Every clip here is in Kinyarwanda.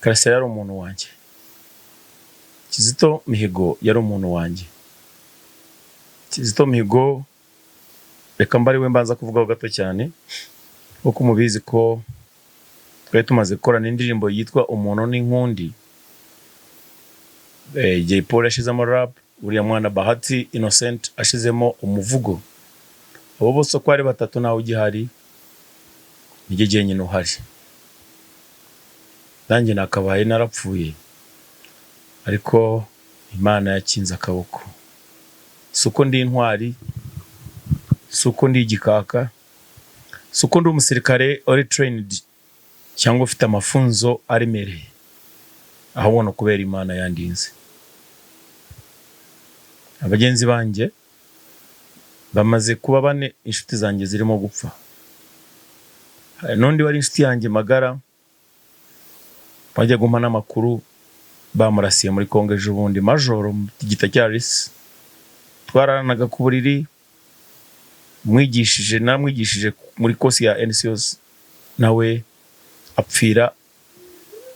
Karasira yari umuntu wanjye, Kizito Mihigo yari umuntu wanjye. Kizito Mihigo reka mbari we mbanza kuvugaho gato cyane uko mubizi ko twari tumaze gukorana indirimbo yitwa Umuntu n'Inkundi. Jay Paul yashizemo rap, uriya mwana Bahati Innocent ashizemo umuvugo. Abo bose ko ari batatu nawe ugihari, nige gihe nyine uhari. Nanjye nakabaye narapfuye, ariko Imana yakinze akaboko. Suko ndi intwari, suko ndi igikaka, suko ndi umusirikare ori trained cyangwa ufite amafunzo aremereye, ahubwo kubera Imana yandinze. Abagenzi banjye bamaze kuba bane, inshuti zanjye zirimo gupfa. Nundi wari inshuti yanjye magara, bajya guma n'amakuru bamurasiye muri Kongo ejo bundi, Majoro Gita Charles, twaranaga ku buriri, namwigishije muri kosi ya NCOS, nawe apfira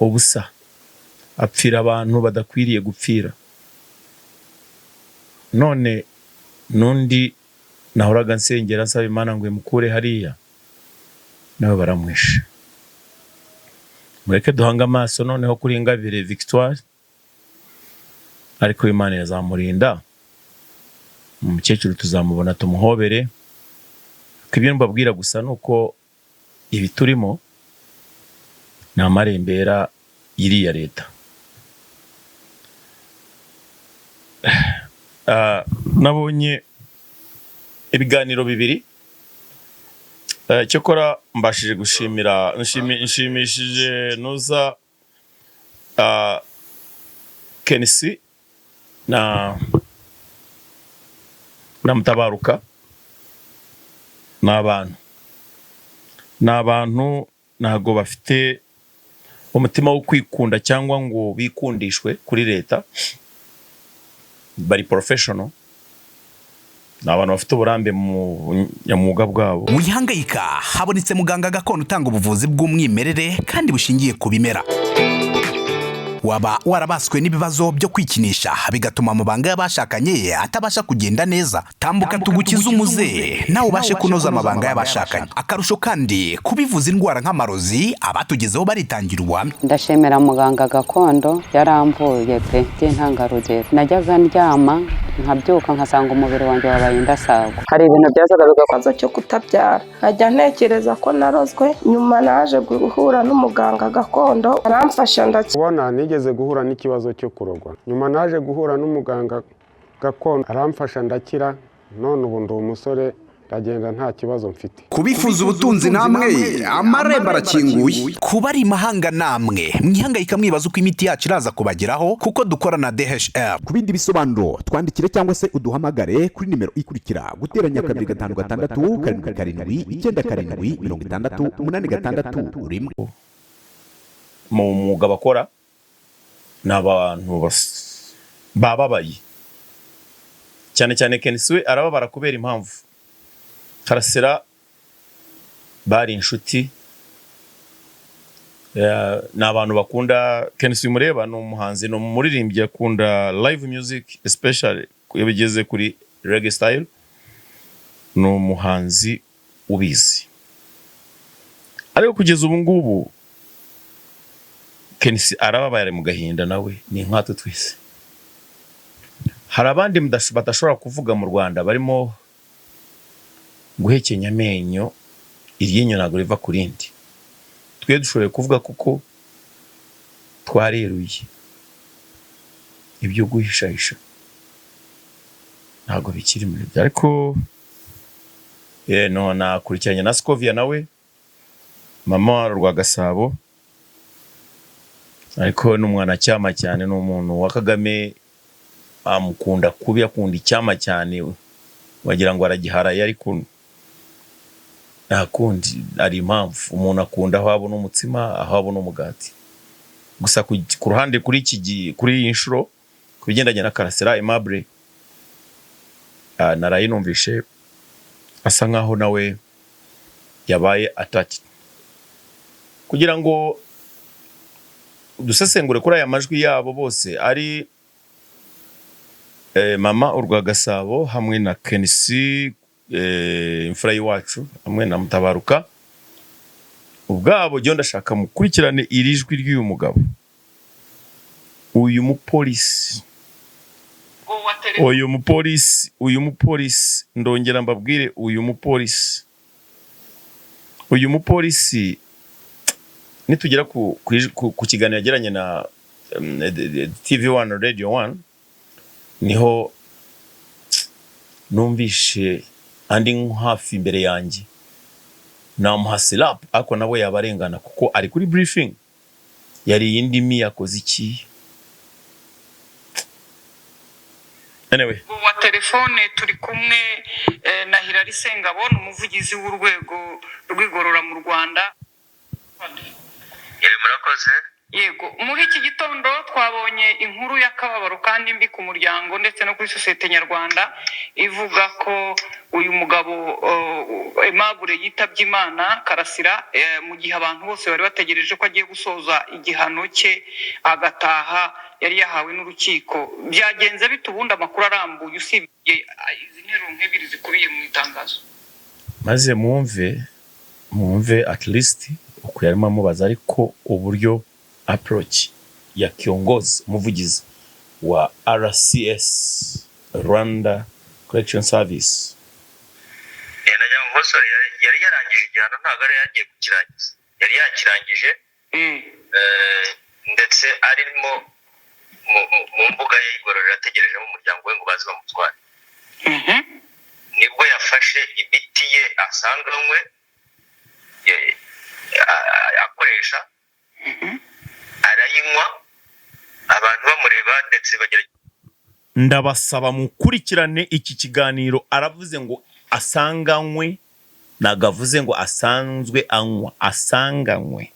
ubusa, apfira abantu badakwiriye gupfira. None nundi nahoraga nsengera nsaba Imana ngo imukure hariya, nawe baramwishe. Mureke duhanga amaso noneho kuri Ingabire Victoire, ariko Imana yazamurinda. Umukecuru tuzamubona tumuhobere. Ibyo mbabwira gusa nuko ibi turimo ni amarembera iriya leta. Nabonye ibiganiro bibiri, cyokora mbashije gushimira nshimishije nuza Kenisi na Mutabaruka. N'abantu ntago bafite umutima wo kwikunda cyangwa ngo bikundishwe kuri leta, bari professional, n'abantu bafite uburambe mu nyamwuga bwabo. Wihangayika, habonetse muganga gakondo utanga ubuvuzi bw'umwimerere kandi bushingiye ku bimera. Waba warabaswe n'ibibazo byo kwikinisha bigatuma amabanga y'abashakanye atabasha kugenda neza? Tambuka tugukize umuze nawe ubashe kunoza amabanga y'abashakanye. Akarusho kandi kubivuza indwara nk'amarozi abatugezeho baritangira ubuhamya. Ndashemera muganga gakondo yaramvuye pe by'intangarugero. Najyaga ndyama nkabyuka nkasanga umubiri wanjye wabaye indasagwa. Hari ibintu byazaga bigakwaza cyo kutabyara, nkajya ntekereza ko narozwe. Nyuma naje guhura n'umuganga gakondo aramfasha ndakibona. Nigeze guhura n'ikibazo cyo kurogwa, nyuma naje guhura n'umuganga gakondo aramfasha ndakira. None ubu ndi umusore, ndagenda nta kibazo mfite. Kubifuza ubutunzi namwe amarembo arakinguye. Kuba ari mahanga namwe mwihangayika mwibaza uko imiti yacu iraza kubageraho, kuko dukora na DHL. Kubindi bisobanuro twandikire cyangwa se uduhamagare kuri nimero ikurikira: guteranya 256 mu mwuga bakora n'abantu bababaye cyane cyane. Kenisi arababara kubera impamvu Karasira bari inshuti, n'abantu bakunda Kenisi. Mureba ni umuhanzi, no muririmbyi, akunda live music, especially iyo bigeze kuri reggae style. Ni umuhanzi ubizi, ariko kugeza ubu ngubu Kenisi arababaye mu gahinda, nawe ni nkatwe twese. Hari abandi badashobora kuvuga mu Rwanda, barimo guhekenya amenyo, iryinyo ntabwo riva ku rindi. Twe dushoboye kuvuga kuko twareruye. Ibyo guhishahisha ntabwo bikiri muri byo. Ariko nakurikiranye na Scovia nawe, mama rwa Gasabo, ariko n'umwana cyama cyane, n'umuntu wa Kagame, amukunda kubi, akunda icyama cyane, wagira ngo aragiharaye, ariko nakundi ari impamvu umuntu akunda aho abona umutsima, aho abona umugati. Gusa ku ruhande kuri iyi nshuro kubigendanye na Karasira Aimable, naraye numvishe asa nkaho nawe yabaye attached, kugira ngo dusesengure kuri aya majwi yabo bose ari mama urwa Gasabo hamwe na Kenisi imfura y'iwacu hamwe na Mutabaruka ubwabo byo ndashaka mukurikirane iri jwi ry'uyu mugabo uyu mupolisi ndongera mbabwire uyu mupolisi nitugera ku kiganiro yagiranye na TV1 Radio 1 niho numvishe andi hafi imbere yanjye namuha slap ako nawe yabarengana kuko ari kuri briefing yari indimi yakoze iki anyway wa telefone turi kumwe na Hilary Sengabo umuvugizi w'urwego rw'igorora mu Rwanda. Murakoze. Yego muri iki gitondo twabonye inkuru y'akababaro kandi mbi ku muryango ndetse no kuri societe nyarwanda ivuga ko uyu mugabo Aimable yitabye Imana Karasira mu gihe abantu bose bari bategereje ko agiye gusoza igihano cye agataha yari yahawe n'urukiko. Byagenze bitubundi amakuru arambuye usibye izi nteruro nk'ebiri zikubiye mu itangazo. Maze mwumve at least uko yarimo amubaza ariko uburyo approach ya kiongozi umuvugizi wa RCS Rwanda Correction Service najya ngosore yari yarangije igihano ntago ari yagiye kukirangiza yari yakirangije ndetse arimo mu mbuga y'igororero ategereje mu muryango we ngo baze bamutware nibwo yafashe imiti ye asanganywe akoresha arayinywa abantu bamureba ndetse bagira ndabasaba mukurikirane iki kiganiro aravuze ngo asanganywe nagavuze ngo asanzwe anywa asanganywe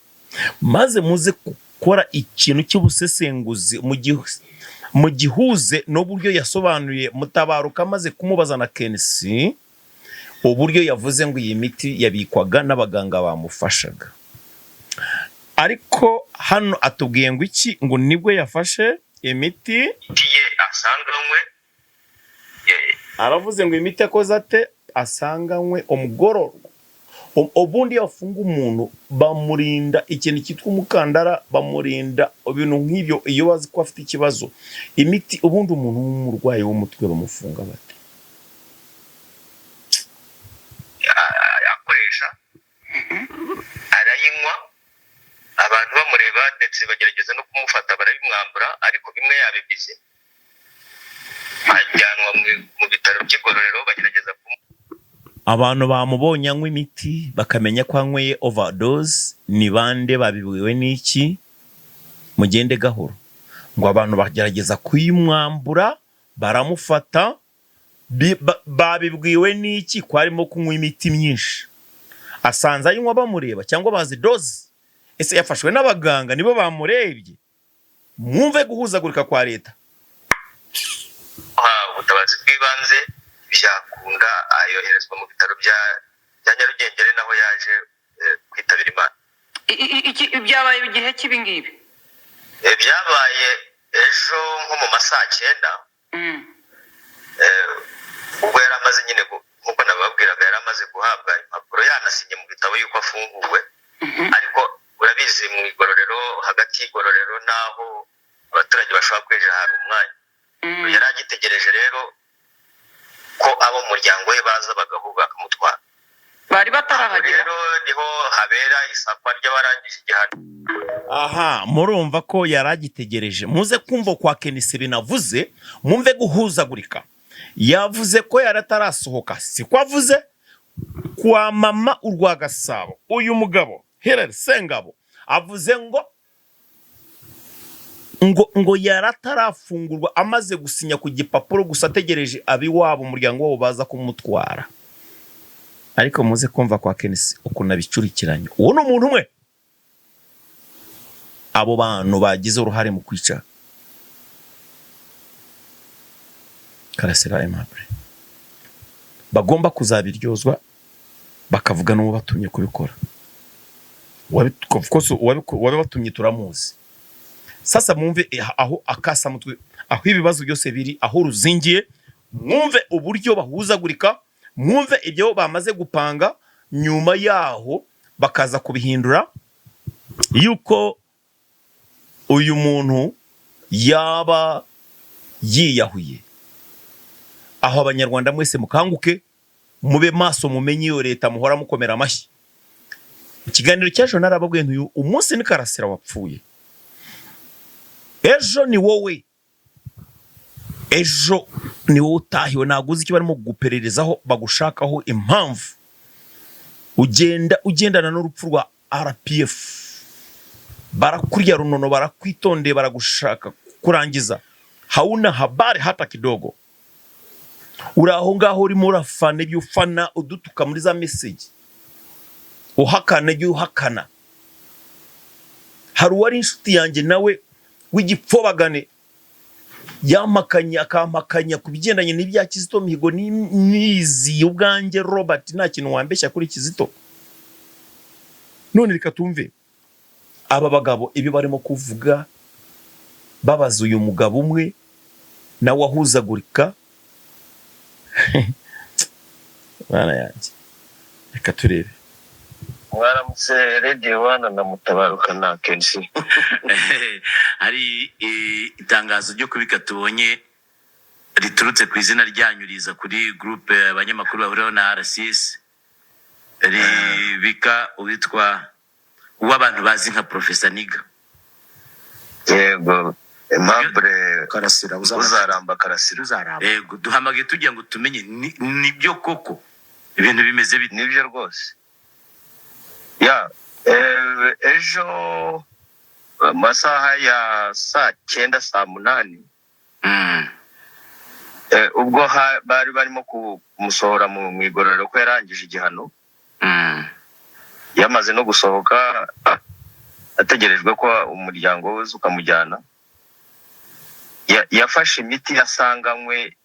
maze muze gukora ikintu cy'ubusesenguzi mu gihuze n'uburyo yasobanuye Mutabaruka maze kumubaza na Kenisi uburyo yavuze ngo iyi miti yabikwaga n'abaganga bamufashaga ariko hano atubwiye ngo iki ngo nibwo yafashe imiti ye asanganywe aravuze ngo imiti akoze ate asanganywe umugororwa ubundi yafunga umuntu bamurinda ikintu cyitwa umukandara bamurinda ibintu nk'ibyo iyo bazi ko afite ikibazo imiti ubundi umuntu w'umurwayi w'umutwe bamufunga bate akoresha arayinywa abantu bamureba ndetse bagerageza no kumufata barabimwambura ariko bimwe yabibize ajyanwa mu bitaro by'igororero bagerageza abantu bamubonye anywa imiti bakamenya ko anyweye overdose ni bande babibwiwe n'iki mugende gahoro ngo abantu bagerageza kuyimwambura baramufata babibwiwe n'iki ko arimo kunywa imiti myinshi asanze ayinywa bamureba cyangwa bazi dose ese yafashwe n'abaganga nibo bamurebye mwumve guhuzagurika kwa leta ubutabazi bw'ibanze byakunda ayoherezwa mu bitaro bya Nyarugenge naho yaje kwitabira Imana. Byabaye igihe kibi ngibi byabaye ejo nko mu masaa 9 ubwo yari amaze nyine nkuko nababwiraga yari amaze guhabwa impapuro yanasinye mu bitabo yuko afunguwe ariko urabizi mu igororero hagati y'igororero naho abaturage bashobora kweje hari umwanya yari agitegereje rero ko abo muryango we baza bagahuga bakamutwara bari batarahagera rero niho habera isakwa ry'abarangije igihano. Aha murumva ko yari agitegereje muze kumva kwa Kenisi binavuze mumve guhuzagurika yavuze ko yaratarasohoka siko avuze kwa mama urwa Gasabo uyu mugabo Hilary Sengabo avuze ngo yaratarafungurwa amaze gusinya ku gipapuro gusa ategereje abiwabo umuryango wabo baza kumutwara ariko muze kumva kwa Kenisi uko nabicurikiranye uwo no muntu umwe abo bantu bagize uruhare mu kwica Karasira Aimable bagomba kuzabiryozwa bakavuga n'uwo batumye kubikora wabibatumye turamuzi sasa mwumve aho akasamutwe, aho ibibazo byose biri, aho ruzingiye, mwumve uburyo bahuzagurika, mwumve ibyo bamaze gupanga, nyuma yaho bakaza kubihindura yuko uyu muntu yaba yiyahuye. Aho abanyarwanda mwese mukanguke, mube maso, mumenye iyo leta muhora mukomera amashyi. Ikiganiro cyaje narababwiye ntuyu umunsi ni Karasira wapfuye, ejo ni wowe, ejo ni wowe utahiwe. Naguze icyo barimo gupererezaho bagushakaho impamvu ugendana n'urupfu rwa RPF. Barakurya runono, barakwitondeye, baragushaka kurangiza. Hauna habari hata kidogo. Uraho ngaho urimo urafana ibyo ufana, udutuka muri za message, uhakana ibyo uhakana. Hari uwari inshuti yanjye nawe w'igipfobagane, yamakanya akamakanya ku bigendanye n'ibya Kizito Mihigo. Nizi ubwanjye Robert nta kintu wambeshya kuri Kizito. None reka tumve aba bagabo ibi barimo kuvuga, babaza uyu mugabo umwe nawe ahuzagurika. Bana yanjye, reka turebe. Mwaramutse Radio One na Mutabaruka na Kenshi. Hari itangazo ryo kubika tubonye riturutse ku izina ryanyu riza kuri groupe abanyamakuru bahuriyeho na RCS, ribika uwitwa uw'abantu bazi nka Professor Niga. Yego, Aimable Karasira uzaramba Karasira uzaramba. Yego, duhamage tugira ngo tumenye nibyo koko ibintu bimeze bite. Nibyo rwose. Ya, ejo masaha ya saa 9 saa 8 ubwo bari barimo kumusohora mu igororero ko yarangije igihano. Yamaze no gusohoka, ategerejwe ko umuryango we ukamujyana. Yafashe imiti yasanganywe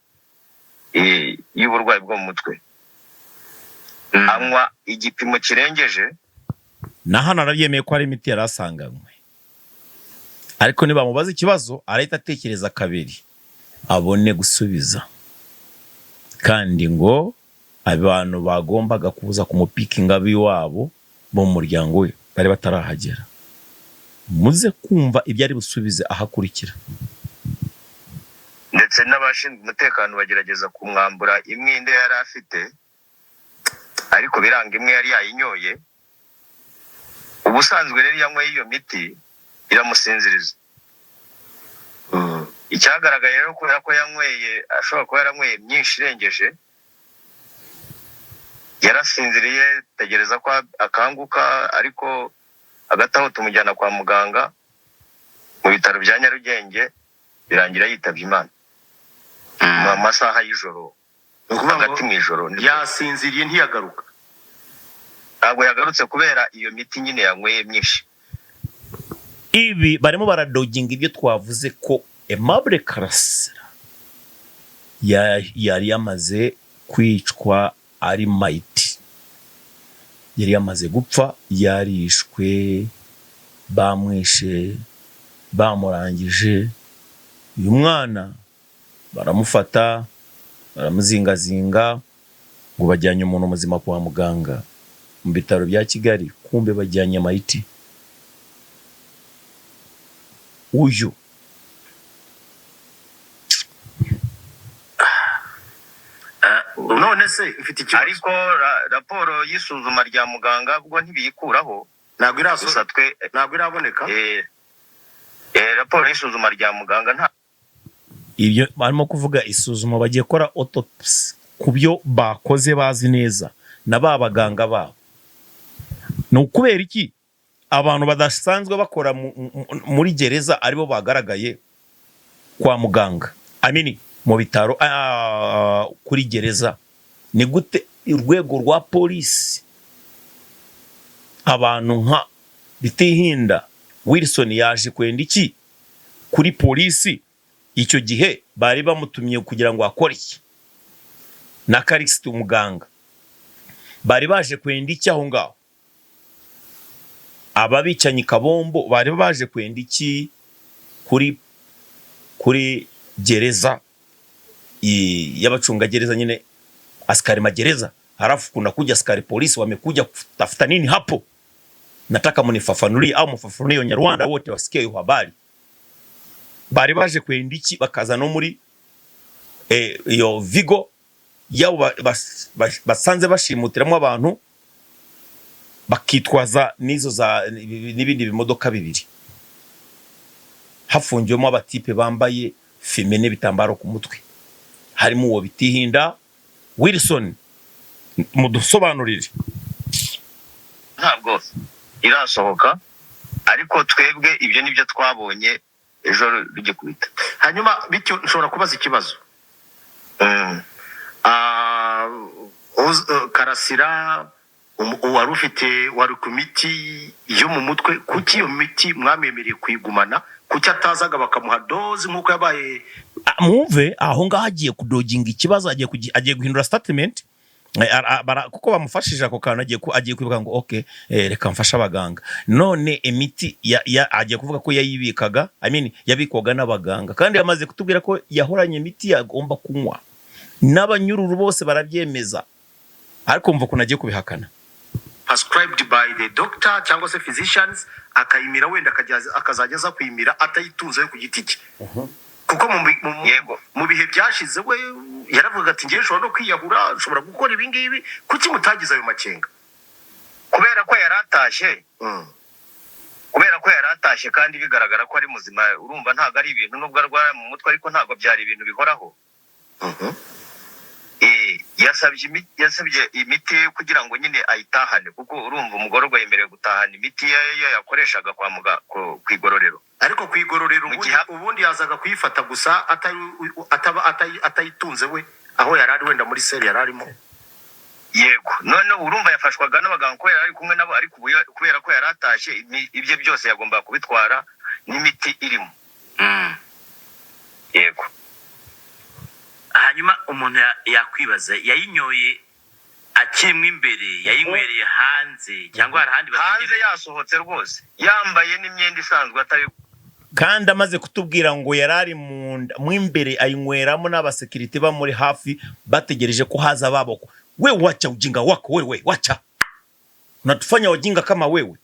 y'uburwayi bwo mu mutwe, anywa igipimo kirengeje. Na hano arabyemeye ko ari imiti yarasanganywe, ariko niba mubaza ikibazo arahita atekereza kabiri abone gusubiza. Kandi ngo abantu bagombaga kuza kumupikinga biwabo bo mu muryango we bari batarahagera. Muze kumva ibyo ari busubize ahakurikira. Ndetse n'abashinzwe umutekano bagerageza kumwambura imwe inde yari afite, ariko biranga imwe yari yayinyoye. Ubusanzwe rero yanyweye iyo miti iramusinziriza. Icyagaragaye rero kubera ko yanyweye, ashobora kuba yaranyweye myinshi irengeje, yarasinziriye, tegereza ko akanguka, ariko agataho tumujyana kwa muganga mu bitaro bya Nyarugenge, birangira yitabye Imana mu masaha y'ijoro, hagati mu ijoro. Yasinziriye ntiyagaruka. Ntabwo yagarutse kubera iyo miti nyine yanyweye myinshi. Ibi barimo baradoginga ibyo twavuze ko Aimable Karasira yari yamaze kwicwa ari maiti, yari yamaze gupfa, yarishwe, bamwishe, bamurangije. Uyu mwana baramufata, baramuzingazinga ngo bajyanye umuntu muzima kwa muganga mu bitaro bya Kigali, kumbe bajyanye maiti. Uyu none se mfite ikibazo, ariko raporo y'isuzuma rya muganga ubwo ntibiyikuraho. ntabwo iraboneka. Raporo y'isuzuma rya muganga nta ibyo barimo kuvuga isuzuma, bagiye kora autopsy ku byo bakoze bazi neza na ba baganga babo. Ni ukubera iki abantu badasanzwe bakora muri gereza aribo bagaragaye kwa muganga, amini mu bitaro, kuri gereza? Ni gute urwego rwa polisi abantu nka Bitihinda Wilson yaje kwenda iki kuri polisi? Icyo gihe bari bamutumye kugira ngo akore iki? Na Karisitu umuganga bari baje kwenda iki aho ngaho? Ababicanye Kabombo bari baje kwenda iki kuri gereza y'abachungagereza nyine askari magereza, halafu kuna kuja askari polisi wamekuja kutafuta nini hapo? Nataka munifafanulie au mufafanulie Wanyarwanda wote wasikie hiyo habari. Bari baje kwenda iki bakaza no muri iyo Vigo yabo basanze bashimutiramo abantu bakitwaza nizo za nibindi bimodoka bibiri, hafungiwemo abatipe bambaye femene bitambaro ku mutwe, harimo uwo Bitihinda Wilson. Mudusobanurire. Ntabwo irasohoka, ariko twebwe ibyo nibyo twabonye ejo rugikubita. Hanyuma bityo nshobora kubaza ikibazo. Karasira wari ufite wari ku miti yo mu mutwe, kuki iyo miti mwamemereye kuyigumana? Kuki atazaga bakamuha doze nkuko yabaye? Mwumve aho ngaho agiye kudoginga ikibazo, agiye guhindura statement kuko bamufashije ako kantu, agiye kwibuka ngo okay, reka mfasha abaganga. None emiti agiye kuvuga ko yayibikaga, yabikwaga n'abaganga, kandi yamaze kutubwira ko yahoranye emiti yagomba kunywa, n'abanyururu bose barabyemeza, ariko mva ko nagiye kubihakana. Prescribed by the doctor cyangwa se physicians, akayimira wenda akazageza kwimira atayitunze ku giti cye. Kuko mu bihe byashize we yaravuga ati ngiye nshobora no kwiyahura, nshobora gukora ibi ngibi. Kuki mutagize ayo makenga? Kubera ko yaratashye kandi bigaragara ko ari muzima. Urumva ntago ari ibintu nubwo arwara mu mutwe, ariko ntago byari ibintu bihoraho. Yasabye imiti kugira ngo nyine ayitahane, kuko urumva umugororwa yemerewe gutahana imiti yakoreshaga ku igororero. Ariko ku igororero ubundi yazaga kuyifata gusa atayitunze we aho yarari wenda muri seri yararimo. Yego, none urumva yafashwaga n'abaganga ko yari kumwe nabo, ariko kubera ko yaratashye ibyo byose yagomba kubitwara n'imiti irimo. Yego. Hanyuma umuntu yakwibaza, yayinyoye akimwe imbere, yayinwereye hanze cyangwa hari hanze? Yasohotse rwose yambaye n'imyenda isanzwe atari, kandi amaze kutubwira ngo yarari mu imbere ayinyweramo n'abasekirite bamuri hafi bategereje ko haza baboko. We wacha ujinga wako wewe, wacha. Unatufanya wajinga kama wewe.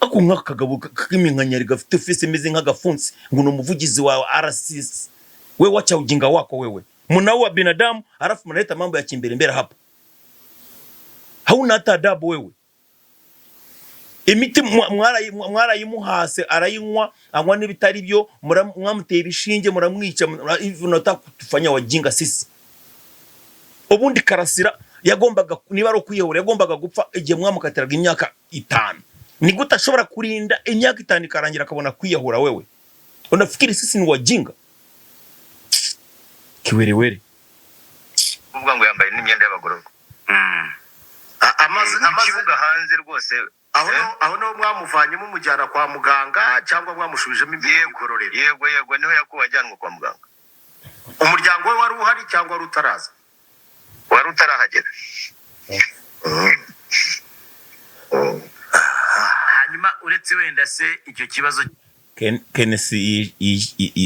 Ako nk'akagabo k'iminkanyari gafite face imeze nk'agafunsi ngo no muvugizi wa RCS. We wacha ujinga wako wewe. Munaua binadamu alafu mnaleta mambo ya kimbele hapa. Hauna hata adabu wewe. Imiti mwarayimuhase arayinywa, anywa n'ibitari byo, mwamuteye ibishinge, muramwica, unataka kutufanya wajinga sisi. Ubundi Karasira yagombaga, niba ari kwiyahura, yagombaga gupfa igihe mwamukatiraga imyaka 5. Ni gute ashobora kurinda imyaka 5 ikarangira akabona kwiyahura wewe? Unafikiri sisi ni wajinga? Kiwerewere. Uvuga ngo yambaye n'imyenda y'abagororwa. Amaze hanze rwose. Aho no mwamuvanye mu mujyana kwa muganga cyangwa mwamushubijemo imbere y'igororero? Yego niho yakuwajyanwa kwa muganga. Umuryango we wari uhari cyangwa wari utaraza? Wari utarahagera. Hanyuma uretse wenda se icyo kibazo Kenesi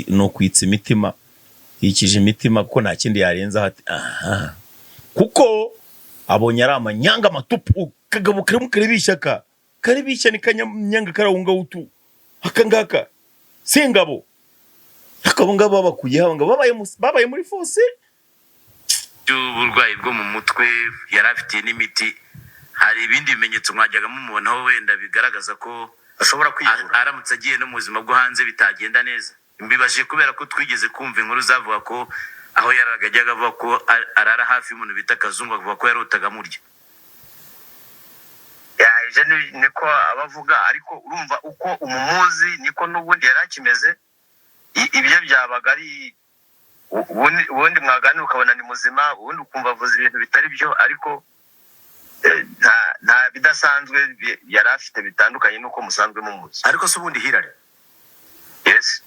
no kwitsa imitima, yikije imitima kuko nta kindi yarenza hati kuko abonye ari amanyanga amatupu, kagabo karibishaka karibishya ni kanyanga karawunga utu akangaka sengabo akabunga babakuye hanga babaye muri force y'uburwayi bwo mu mutwe. Yarafitiye n'imiti, hari ibindi bimenyetso mwajyaga mumubonaho wenda bigaragaza ko ashobora kwiyahura aramutse agiye no mu buzima bwo hanze bitagenda neza? Mbibaje kubera ko twigeze kumva inkuru zavuga ko aho yaragajyaga avuga ko arara hafi y'umuntu bita Kazungu, avuga ko yarotaga murya. Je niko abavuga, ariko urumva uko umumuzi niko n'ubundi yarakimeze. Ibyo byabaga ari ubundi mwaganira ukabona ni muzima, ubundi ukumva avuze ibintu bitari byo, ariko nta bidasanzwe yarafite bitandukanye nuko musanzwe mumuzi. Ariko se ubundi Hilary, yes,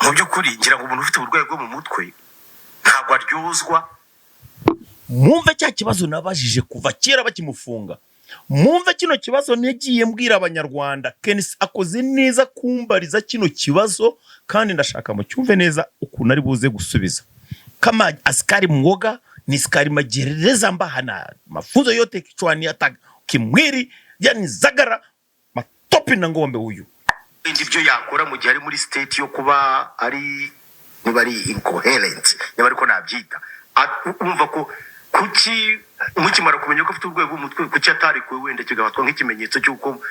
mu by'ukuri ngira ngo umuntu ufite uburwayi bwo mu mutwe ntabwo aryuzwa. Mwumve cya kibazo nabajije kuva kera bakimufunga. mwumve kino kibazo negiye mbwira abanyarwanda. Kenisi akoze neza kumbariza kino kibazo kandi ndashaka mu cyumve neza ukuntu ari buze gusubiza. Kama askari mwoga ni askari magereza mbahana mafunzo yote kichwani hata kimwiri yani zagara matopi na ngombe huyu. Ndibyo yakora mu gihe ari muri state yo kuba ari nibari incoherent nibari ko nabyita umva ko kuki mukimara kumenya ko afite urwego umutwe kuki atari kwe wenda kigabatwa nk'ikimenyetso cy'uko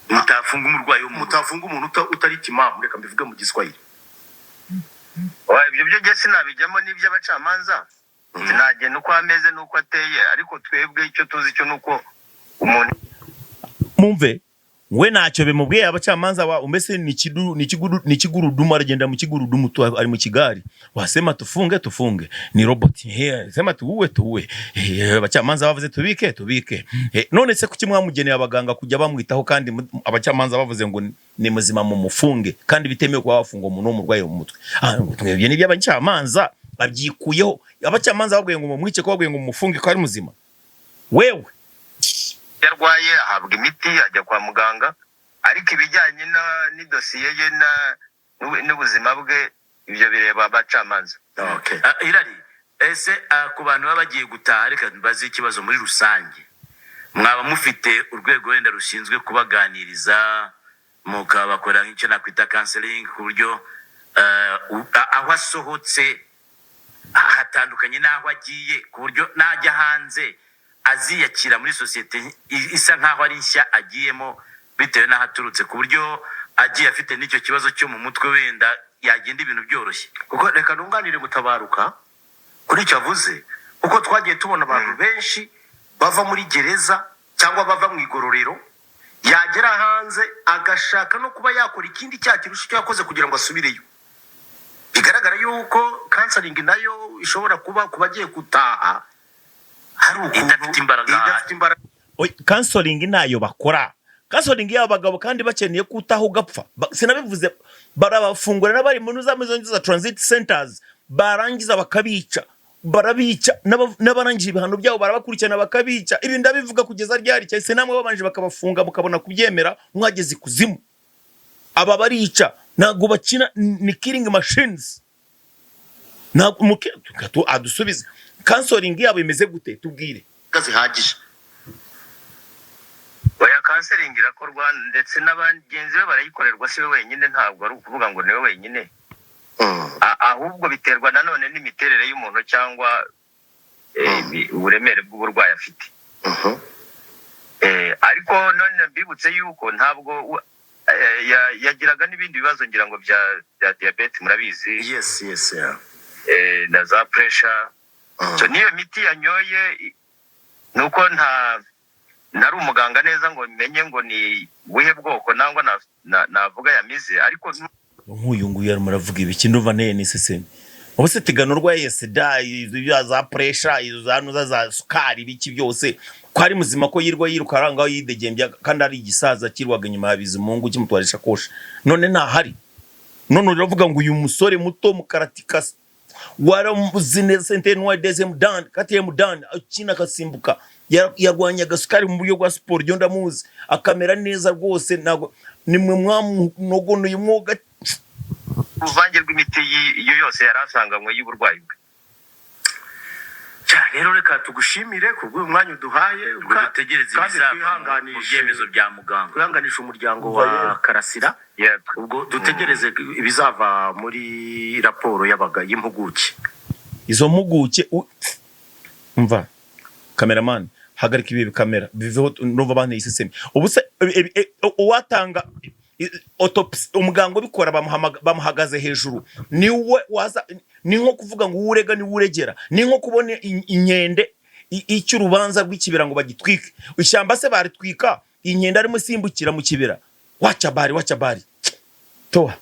mutafunga umurwayi mutafunga umuntu utari timamu reka mbivuge mu Giswahili. Ibyo byo gese nabijyamo n'iby'abacamanza sinajye nuko ameze nuko ateye ariko twebwe icyo tuzi cyo nuko umuntu mumve we ntacyo bimubwiye abacamanza wa umese ni kigurudumu aragenda mu kigurudumu ari mu kigari wasema tufunge ni robot sema tuwe abacamanza bavuze tubike none se kuki mwamugeneye abaganga kujya bamwitaho kandi abacamanza bavuze ngo ni muzima mu mufunge kandi bitemewe kwa bafunga umuntu w'umurwayi mu mutwe twebye ni by'abacamanza babyikuyeho abacamanza babwiye ngo mumwice ko babwiye ngo mufunge ko ari muzima wewe yarwaye ahabwa imiti ajya kwa muganga ariko ibijyanye n'idosiye ye n'ubuzima bwe ibyo bireba abacamanza. Okay. Irari ese ku bantu baba bagiye gutaha reka bazi ikibazo muri rusange mwaba mufite urwego wenda rushinzwe kubaganiriza mukabakora nk'icyo nakwita counseling ku buryo aho asohotse hatandukanye n'aho agiye ku buryo najya hanze aziyakira muri societe isa nkaho ari nshya agiyemo bitewe n'ahaturutse ku buryo agiye afite n'icyo kibazo cyo mu mutwe wenda yagenda ibintu byoroshye. Kuko reka nunganire Mutabaruka kuri icyo avuze kuko twagiye tubona abantu benshi bava muri gereza cyangwa bava mu igororero yagera hanze agashaka no kuba yakora ikindi cyaha kirusha icyo yakoze kugira ngo asubireyo. Bigaragara yuko counseling nayo ishobora kuba kubagiye gutaha hari idafite imbaraga. Counseling nayo bakora counseling y'abagabo kandi bakeneye kutaho gapfa sinabivuze barabafungura n'abari mu nuzamizo za transit centers barangiza bakabica barabica n'abarangije ibihano byabo barabakurikirana bakabica ibi ndabivuga kugeza ryari cyase namwe babanje bakabafunga mukabona kubyemera mwageze kuzimu aba barica nago bakina ni killing machines na muketo adusubize counseling yabo imeze gute tubwire kazi hagije. Oya counseling irakorwa ndetse n'abagenzi be barayikorerwa si we wenyine ntabwo ari ukuvuga ngo niwe wenyine ahubwo biterwa nanone n'imiterere y'umuntu cyangwa uburemere bw'uburwayi afite. Ariko none mbibutse yuko ntabwo yagiraga n'ibindi bibazo ngira ngo bya diabete murabizi. Yes na za pressure so niyo miti yanyoye nuko nari umuganga neza ngo menye ngo ni buhe bwoko nangwa navuga yamize ariko nk'uyu nguyu yari muravuga ibiki ndumva nene seseme ubuse tigano rwaye sida izo za pressure izo za sukari biki byose ko ari muzima ko yiruka arangaho yidegembya kandi ari igisaza kirwaga nyuma ya Bizimungu kimutwarisha kosha none ntahari none uravuga ngo uyu musore muto mukaratika waramuzine sente no dezem dan katiyem dan akina kasimbuka yarwanya gasukari mu buryo bwa sport ryo ndamuzi akamera neza rwose nago nimwe mwamunogono y'umwoga uvange rw'imiti iyo yose yarasanganywe y'uburwayi bwe. Rero reka tugushimire kubwo umwanya uduhaye dutegereze ibyemezo bya muganga twihanganisha umuryango wa Karasira ubwo dutegereze ibizava muri raporo y'impuguke. Izo mpuguke umva cameraman hagarika ibi kamera biveho nova bane iseseme ubuse uwatanga autopsy umuganga ubikora bamuhagaze hejuru niwe waza ni nko kuvuga ngo urega ni uregera ni nko kubona inkende icy'urubanza rw'ikibira ngo bagitwike ishyamba se baritwika inkende arimo simbukira mu kibira wacha bari toa